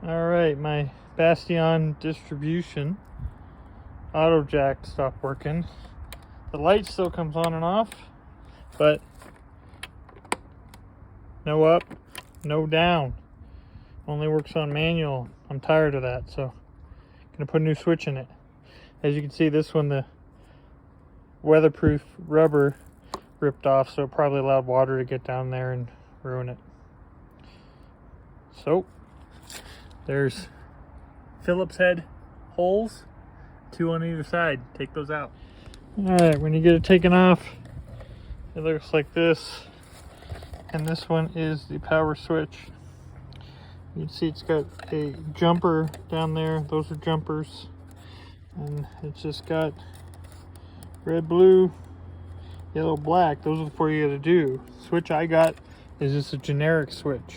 Alright, my Bastion Distribution auto jack stopped working. The light still comes on and off, but no up, no down. Only works on manual. I'm tired of that, so I'm gonna put a new switch in it. As you can see, this one, the weatherproof rubber ripped off, so it probably allowed water to get down there and ruin it. So there's Phillips head holes, 2 on either side. Take those out. Alright, when you get it taken off, it looks like this. And this one is the power switch. You can see it's got a jumper down there. Those are jumpers. And it's just got red, blue, yellow, black. Those are the 4 you gotta do. Switch I got is just a generic switch.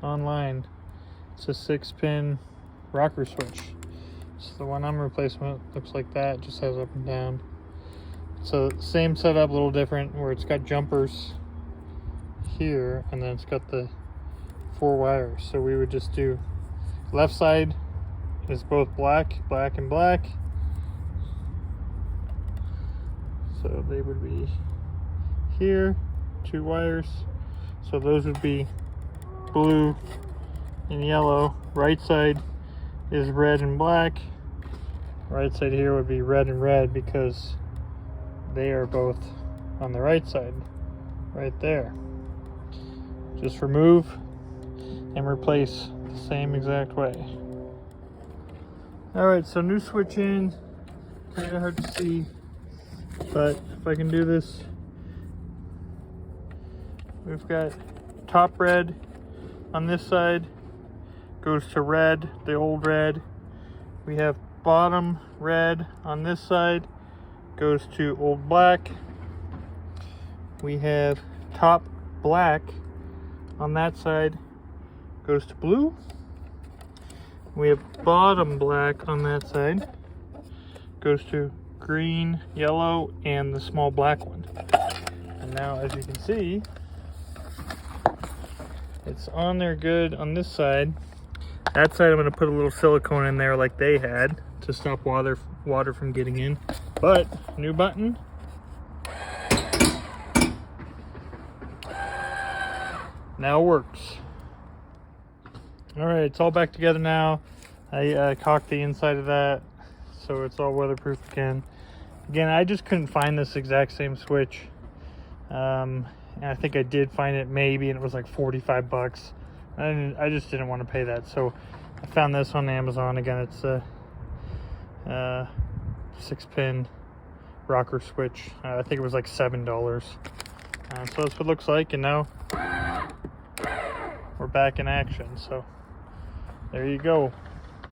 Online. It's a 6-pin rocker switch. So the one I'm replacing with looks like that. It just has up and down. So same setup, a little different, where it's got jumpers here, and then it's got the 4 wires. So we would just do left side is both black, black, and black. So they would be here, 2 wires. So those would be blue and yellow. Right side is red and black. Right side here would be red and red because they are both on the right side, right there. Just remove and replace the same exact way. Alright, so new switch in. Kind of hard to see, but if I can do this, we've got top red on this side, goes to red, the old red. We have bottom red on this side, goes to old black. We have top black on that side, goes to blue. We have bottom black on that side, goes to green, yellow, and the small black one. And now, as you can see, it's on there good on this side. That side I'm going to put a little silicone in there like they had to stop water from getting in. But new button. Now works. Alright, it's all back together now. I caulked the inside of that so it's all weatherproof again. Again, I just couldn't find this exact same switch. And I think I did find it maybe, and it was like 45 bucks. I just didn't want to pay that, so I found this on Amazon. Again, it's a 6-pin rocker switch. I think it was like $7. So that's what it looks like, and now we're back in action. So there you go.